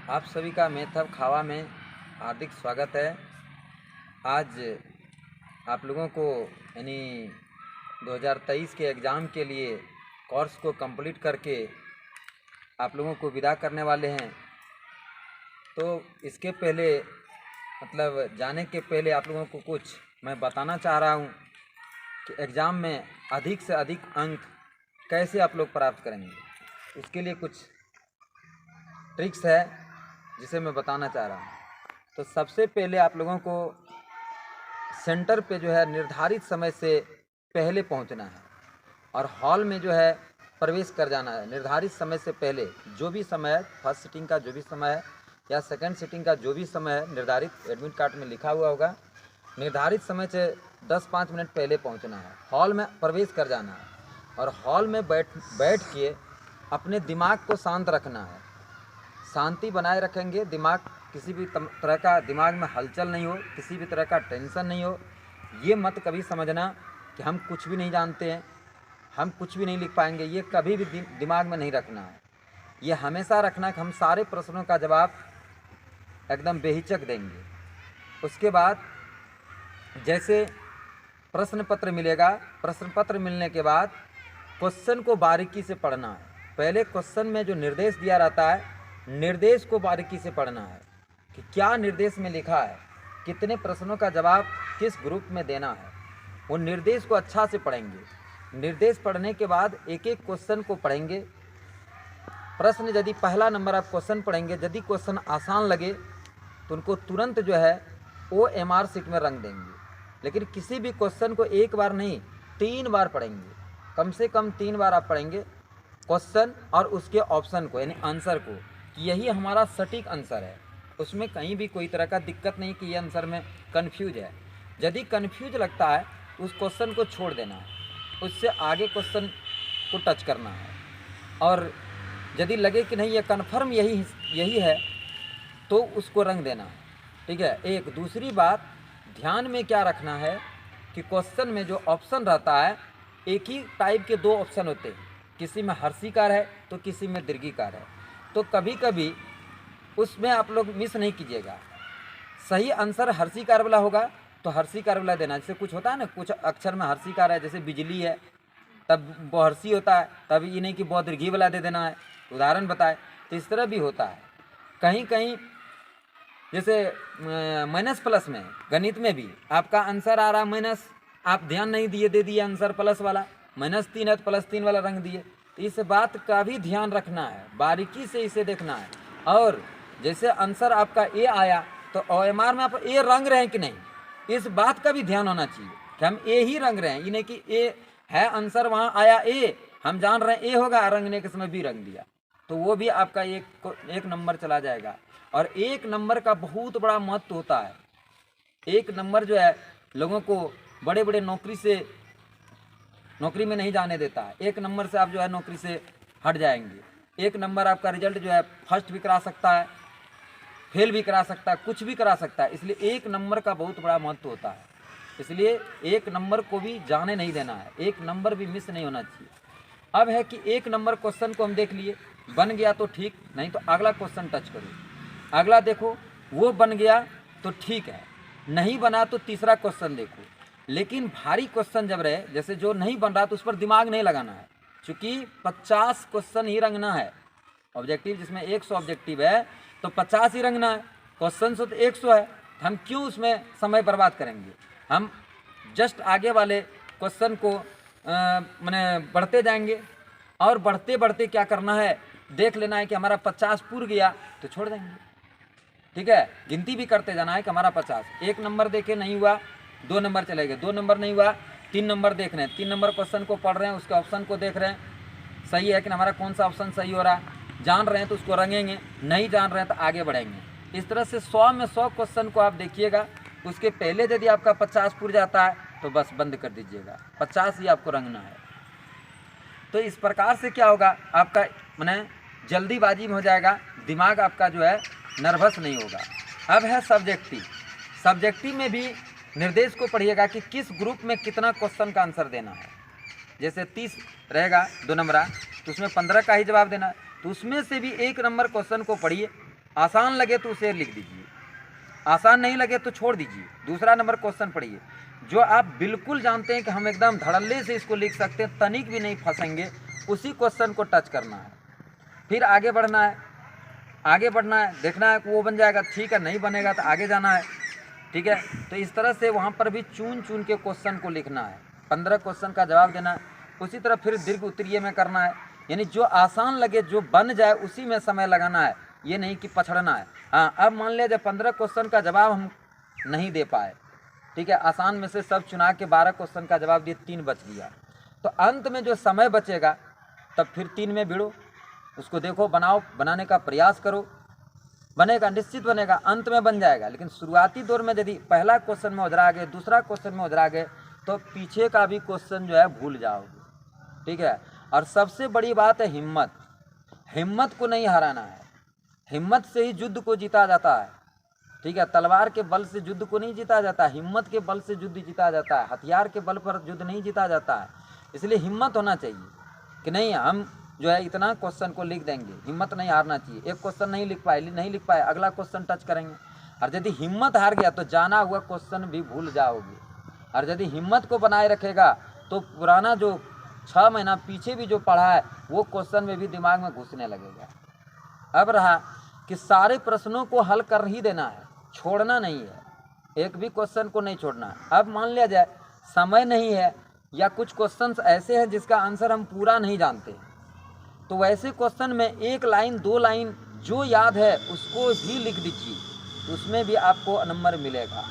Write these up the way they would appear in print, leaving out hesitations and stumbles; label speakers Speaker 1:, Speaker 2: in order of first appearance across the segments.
Speaker 1: आप सभी का मेथब खावा में हार्दिक स्वागत है। आज आप लोगों को यानी 2023 के एग्ज़ाम के लिए कोर्स को कंप्लीट करके आप लोगों को विदा करने वाले हैं। तो इसके पहले मतलब जाने के पहले आप लोगों को कुछ मैं बताना चाह रहा हूँ कि एग्ज़ाम में अधिक से अधिक अंक कैसे आप लोग प्राप्त करेंगे। उसके लिए कुछ ट्रिक्स है जिसे मैं बताना चाह रहा हूँ। तो सबसे पहले आप लोगों को सेंटर पे जो है निर्धारित समय से पहले पहुंचना है और हॉल में जो है प्रवेश कर जाना है। निर्धारित समय से पहले जो भी समय है, फर्स्ट सीटिंग का जो भी समय है या सेकंड सीटिंग का जो भी समय है, निर्धारित एडमिट कार्ड में लिखा हुआ होगा। निर्धारित समय से 10-5 मिनट पहले पहुंचना है, हॉल में प्रवेश कर जाना है और हॉल में बैठ के अपने दिमाग को शांत रखना है। शांति बनाए रखेंगे, दिमाग किसी भी तरह का दिमाग में हलचल नहीं हो, किसी भी तरह का टेंशन नहीं हो। ये मत कभी समझना कि हम कुछ भी नहीं जानते हैं, हम कुछ भी नहीं लिख पाएंगे। ये कभी भी दिमाग में नहीं रखना है। ये हमेशा रखना कि हम सारे प्रश्नों का जवाब एकदम बेहिचक देंगे। उसके बाद जैसे प्रश्न पत्र मिलेगा, प्रश्न पत्र मिलने के बाद क्वेश्चन को बारीकी से पढ़ना है। पहले क्वेश्चन में जो निर्देश दिया रहता है, निर्देश को बारीकी से पढ़ना है कि क्या निर्देश में लिखा है, कितने प्रश्नों का जवाब किस ग्रुप में देना है। वो निर्देश को अच्छा से पढ़ेंगे। निर्देश पढ़ने के बाद एक एक क्वेश्चन को पढ़ेंगे। प्रश्न यदि पहला नंबर आप क्वेश्चन पढ़ेंगे, यदि क्वेश्चन आसान लगे तो उनको तुरंत जो है OMR शीट में रंग देंगे। लेकिन किसी भी क्वेश्चन को एक बार नहीं 3 बार पढ़ेंगे, कम से कम 3 बार आप पढ़ेंगे क्वेश्चन और उसके ऑप्शन को यानी आंसर को, कि यही हमारा सटीक आंसर है। उसमें कहीं भी कोई तरह का दिक्कत नहीं कि ये आंसर में कन्फ्यूज है। यदि कन्फ्यूज लगता है उस क्वेश्चन को छोड़ देना है, उससे आगे क्वेश्चन को टच करना है। और यदि लगे कि नहीं ये कन्फर्म यही है तो उसको रंग देना है। ठीक है। एक दूसरी बात ध्यान में क्या रखना है कि क्वेश्चन में जो ऑप्शन रहता है, एक ही टाइप के 2 ऑप्शन होते हैं, किसी में हर्षिकार है तो किसी में दीर्घिकार है। तो कभी कभी उसमें आप लोग मिस नहीं कीजिएगा। सही आंसर हर्षिकार वाला होगा तो हर्षिकार वाला देना। जैसे कुछ होता है ना, कुछ अक्षर में हर्षिकार है, जैसे बिजली है तब बहुहर्षी होता है, तब ये नहीं कि बहुदीर्घी वाला दे देना है। उदाहरण बताए तो इस तरह भी होता है। कहीं कहीं जैसे माइनस प्लस में, गणित में भी आपका आंसर आ रहा माइनस, आप ध्यान नहीं दिए, दे दिए आंसर प्लस वाला। -3 है तो +3 वाला रंग दिए। तो इस बात का भी ध्यान रखना है, बारीकी से इसे देखना है। और जैसे आंसर आपका A आया तो OMR में आप A रंग रहे हैं कि नहीं, इस बात का भी ध्यान होना चाहिए कि हम A ही रंग रहे हैं। ये नहीं कि A है आंसर, वहाँ आया A, हम जान रहे हैं A होगा, रंगने के समय B रंग दिया, तो वो भी आपका एक नंबर चला जाएगा। और 1 नंबर का बहुत बड़ा महत्व होता है। 1 नंबर जो है लोगों को बड़े बड़े नौकरी में नहीं जाने देता है। 1 नंबर से आप जो है नौकरी से हट जाएंगे। 1 नंबर आपका रिजल्ट जो है फर्स्ट भी करा सकता है, फेल भी करा सकता है, कुछ भी करा सकता है। इसलिए 1 नंबर का बहुत बड़ा महत्व होता है। इसलिए 1 नंबर को भी जाने नहीं देना है, 1 नंबर भी मिस नहीं होना चाहिए। अब है कि 1 नंबर क्वेश्चन को हम देख लिए, बन गया तो ठीक, नहीं तो अगला क्वेश्चन टच करो। अगला देखो, वो बन गया तो ठीक है, नहीं बना तो तीसरा क्वेश्चन देखो। लेकिन भारी क्वेश्चन जब रहे, जैसे जो नहीं बन रहा तो उस पर दिमाग नहीं लगाना है, क्योंकि 50 क्वेश्चन ही रंगना है। ऑब्जेक्टिव जिसमें 100 ऑब्जेक्टिव है तो 50 ही रंगना है। क्वेश्चन तो 100 है, हम क्यों उसमें समय बर्बाद करेंगे। हम जस्ट आगे वाले क्वेश्चन को मैंने बढ़ते जाएंगे और बढ़ते बढ़ते क्या करना है, देख लेना है कि हमारा 50 पूर गया तो छोड़ देंगे। ठीक है, गिनती भी करते जाना है कि हमारा 50, 1 नंबर देखे नहीं हुआ 2 नंबर चले गए, 2 नंबर नहीं हुआ 3 नंबर देख रहे हैं, 3 नंबर क्वेश्चन को पढ़ रहे हैं, उसके ऑप्शन को देख रहे हैं, सही है कि हमारा कौन सा ऑप्शन सही हो रहा है। जान रहे हैं तो उसको रंगेंगे, नहीं जान रहे हैं तो आगे बढ़ेंगे। इस तरह से 100 में 100 क्वेश्चन को आप देखिएगा। उसके पहले यदि आपका 50 पूर जाता है तो बस बंद कर दीजिएगा, 50 ही आपको रंगना है। तो इस प्रकार से क्या होगा, आपका मैंने जल्दीबाजी में हो जाएगा, दिमाग आपका जो है नर्वस नहीं होगा। अब है सब्जेक्टिव। सब्जेक्टिव में भी निर्देश को पढ़िएगा कि किस ग्रुप में कितना क्वेश्चन का आंसर देना है। जैसे 30 रहेगा 2 नंबर, तो उसमें 15 का ही जवाब देना है, तो उसमें से भी 1 नंबर क्वेश्चन को पढ़िए आसान लगे तो उसे लिख दीजिए, आसान नहीं लगे तो छोड़ दीजिए। दूसरा नंबर क्वेश्चन पढ़िए, जो आप बिल्कुल जानते हैं कि हम एकदम धड़ल्ले से इसको लिख सकते हैं, तनिक भी नहीं फंसेंगे, उसी क्वेश्चन को टच करना है। फिर आगे बढ़ना है, आगे बढ़ना है, देखना है कि वो बन जाएगा, ठीक है, नहीं बनेगा तो आगे जाना है, ठीक है। तो इस तरह से वहाँ पर भी चुन चुन के क्वेश्चन को लिखना है, 15 क्वेश्चन का जवाब देना है। उसी तरह फिर दीर्घ उत्तरीय में करना है, यानी जो आसान लगे, जो बन जाए, उसी में समय लगाना है, ये नहीं कि पछड़ना है। हाँ, अब मान लिया जब 15 क्वेश्चन का जवाब हम नहीं दे पाए, ठीक है, आसान में से सब चुना के 12 क्वेश्चन का जवाब दिए, 3 बच गया, तो अंत में जो समय बचेगा तब फिर 3 में भिड़ो, उसको देखो, बनाओ, बनाने का प्रयास करो, बनेगा, निश्चित बनेगा, अंत में बन जाएगा। लेकिन शुरुआती दौर में यदि पहला क्वेश्चन में उधरा गए, दूसरा क्वेश्चन में उधरा गए, तो पीछे का भी क्वेश्चन जो है भूल जाओगे, ठीक है। और सबसे बड़ी बात है हिम्मत, हिम्मत को नहीं हराना है, हिम्मत से ही युद्ध को जीता जाता है, ठीक है। तलवार के बल से युद्ध को नहीं जीता जाता, हिम्मत के बल से युद्ध जीता जाता है, हथियार के बल पर युद्ध नहीं जीता जाता है। इसलिए हिम्मत होना चाहिए कि नहीं, हम जो है इतना क्वेश्चन को लिख देंगे, हिम्मत नहीं हारना चाहिए। एक क्वेश्चन नहीं लिख पाए, अगला क्वेश्चन टच करेंगे। और यदि हिम्मत हार गया तो जाना हुआ क्वेश्चन भी भूल जाओगे, और यदि हिम्मत को बनाए रखेगा तो पुराना जो 6 महीना पीछे भी जो पढ़ा है वो क्वेश्चन में भी दिमाग में घुसने लगेगा। अब रहा कि सारे प्रश्नों को हल कर ही देना है, छोड़ना नहीं है, एक भी क्वेश्चन को नहीं छोड़ना। अब मान लिया जाए समय नहीं है, या कुछ क्वेश्चंस ऐसे हैं जिसका आंसर हम पूरा नहीं जानते, तो वैसे क्वेश्चन में 1 लाइन 2 लाइन जो याद है उसको भी लिख दीजिए, तो उसमें भी आपको नंबर मिलेगा।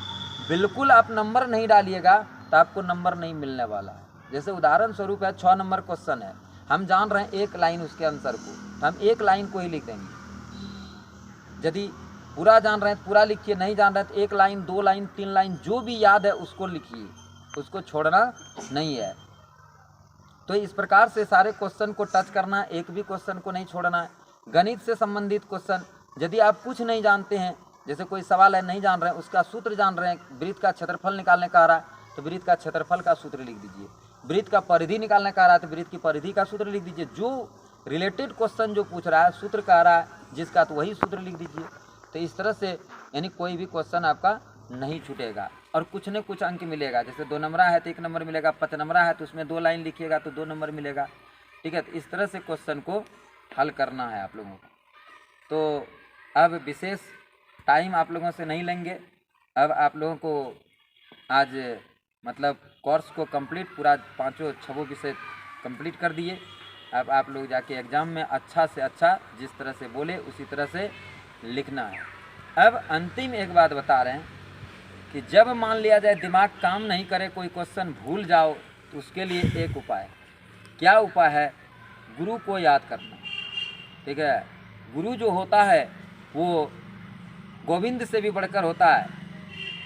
Speaker 1: बिल्कुल आप नंबर नहीं डालिएगा तो आपको नंबर नहीं मिलने वाला है। जैसे उदाहरण स्वरूप है, 6 नंबर क्वेश्चन है, हम जान रहे हैं 1 लाइन उसके आंसर को, तो हम 1 लाइन को ही लिख देंगे। यदि पूरा जान रहे हैं तो पूरा लिखिए, नहीं जान रहे हैं तो 1 लाइन 2 लाइन 3 लाइन जो भी याद है उसको लिखिए, उसको छोड़ना नहीं है। तो इस प्रकार से सारे क्वेश्चन को टच करना है, एक भी क्वेश्चन को नहीं छोड़ना है। गणित से संबंधित क्वेश्चन, यदि आप कुछ नहीं जानते हैं, जैसे कोई सवाल है नहीं जान रहे हैं, उसका सूत्र जान रहे हैं, वृत्त का क्षेत्रफल निकालने का आ रहा है तो वृत्त का क्षेत्रफल का सूत्र लिख दीजिए, वृत्त का परिधि निकालने का आ रहा है तो वृत्त की परिधि का सूत्र लिख दीजिए। जो रिलेटेड क्वेश्चन जो पूछ रहा है, सूत्र का आ रहा है जिसका, तो वही सूत्र लिख दीजिए। तो इस तरह से यानी कोई भी क्वेश्चन आपका नहीं छूटेगा, और कुछ न कुछ अंक मिलेगा। जैसे 2 नंबरा है तो 1 नंबर मिलेगा, 5 नंबरा है तो उसमें 2 लाइन लिखिएगा तो 2 नंबर मिलेगा, ठीक है। तो इस तरह से क्वेश्चन को हल करना है आप लोगों को। तो अब विशेष टाइम आप लोगों से नहीं लेंगे, अब आप लोगों को आज मतलब कोर्स को कंप्लीट पूरा 5 विषय कंप्लीट कर दिए। अब आप लोग जाके एग्ज़ाम में अच्छा से अच्छा जिस तरह से बोले उसी तरह से लिखना है। अब अंतिम एक बात बता रहे हैं कि जब मान लिया जाए दिमाग काम नहीं करे, कोई क्वेश्चन भूल जाओ, तो उसके लिए एक उपाय, क्या उपाय है? गुरु को याद करना, ठीक है। गुरु जो होता है वो गोविंद से भी बढ़कर होता है,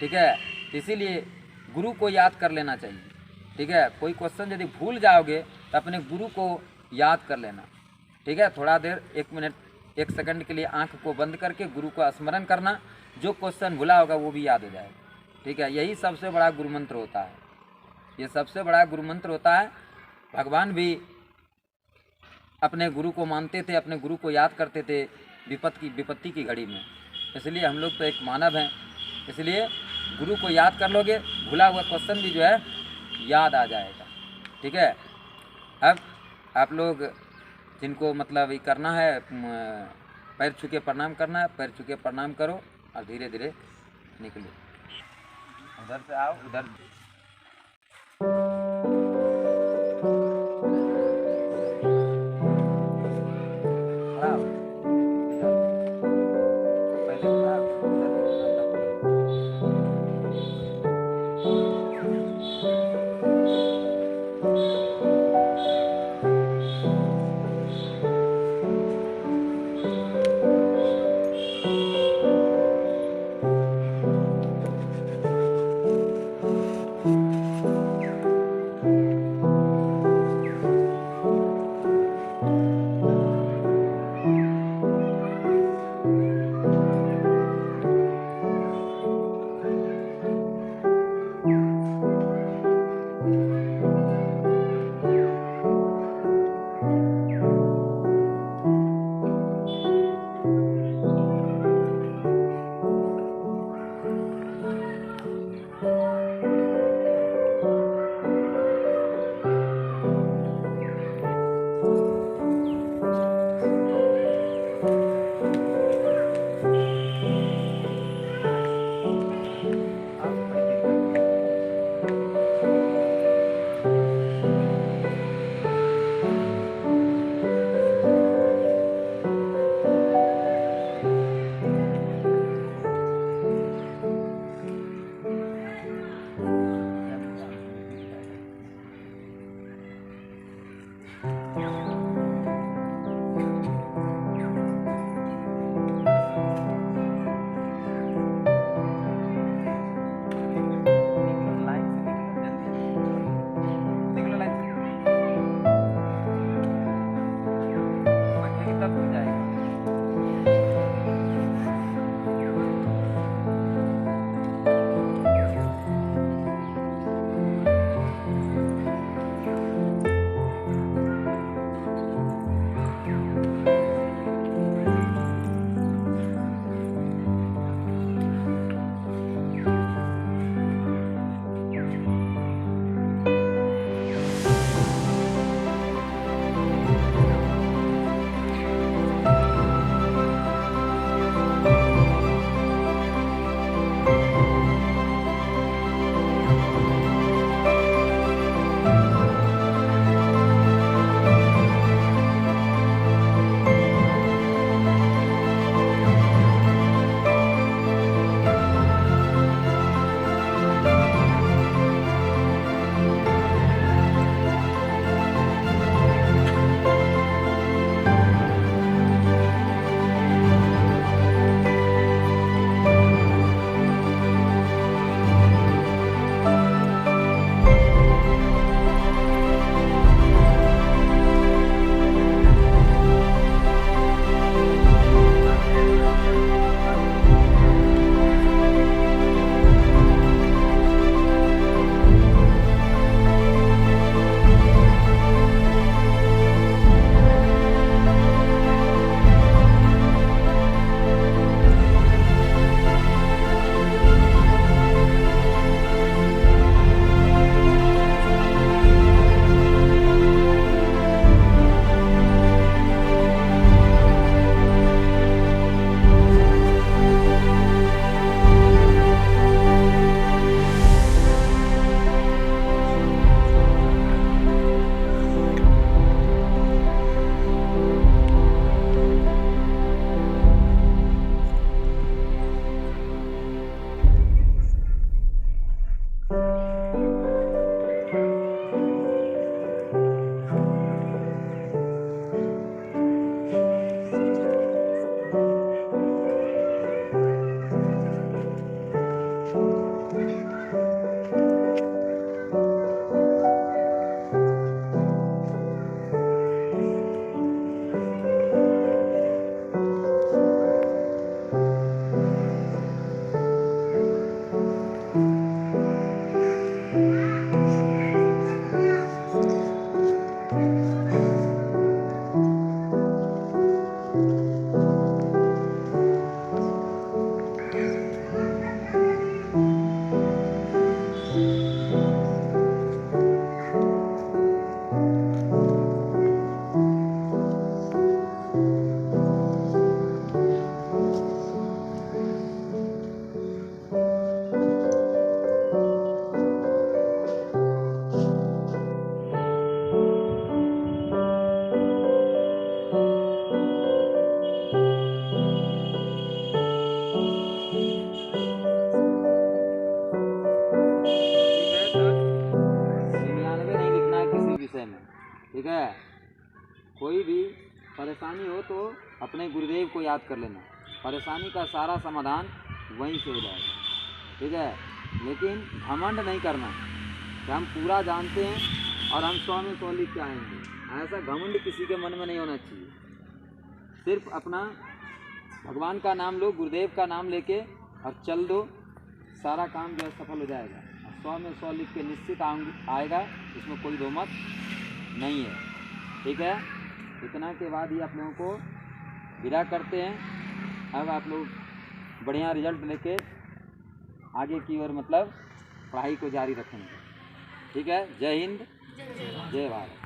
Speaker 1: ठीक है। इसीलिए गुरु को याद कर लेना चाहिए, ठीक है। कोई क्वेश्चन यदि भूल जाओगे तो अपने गुरु को याद कर लेना, ठीक है। थोड़ा देर 1 मिनट 1 सेकंड के लिए आंख को बंद करके गुरु को स्मरण करना, जो क्वेश्चन भूला होगा वो भी याद हो जाएगा, ठीक है। यही सबसे बड़ा गुरु मंत्र होता है, ये सबसे बड़ा गुरु मंत्र होता है। भगवान भी अपने गुरु को मानते थे, अपने गुरु को याद करते थे विपत्ति की घड़ी में। इसलिए हम लोग तो एक मानव हैं, इसलिए गुरु को याद कर लोगे, भूला हुआ क्वेश्चन भी जो है याद आ जाएगा, ठीक है। अब आप लोग जिनको मतलब ये करना है, पैर छू के प्रणाम करना है, पैर छू के प्रणाम करो और धीरे धीरे निकलो। उधर से आओ, उधर याद कर लेना, परेशानी का सारा समाधान वहीं से हो जाएगा, ठीक है। लेकिन घमंड नहीं करना कि हम पूरा जानते हैं और हम 100 में 100 लिख के आएंगे, ऐसा घमंड किसी के मन में नहीं होना चाहिए। सिर्फ अपना भगवान का नाम लो, गुरुदेव का नाम लेके और चल दो, सारा काम जो है सफल हो जाएगा। 100 में 100 लिख के निश्चित आएगा, इसमें कोई दो मत नहीं है, ठीक है। इतना के बाद ही आप लोगों को विदा करते हैं। अब आप लोग बढ़िया रिजल्ट लेके आगे की ओर मतलब पढ़ाई को जारी रखेंगे, ठीक है। जय हिंद, जय भारत।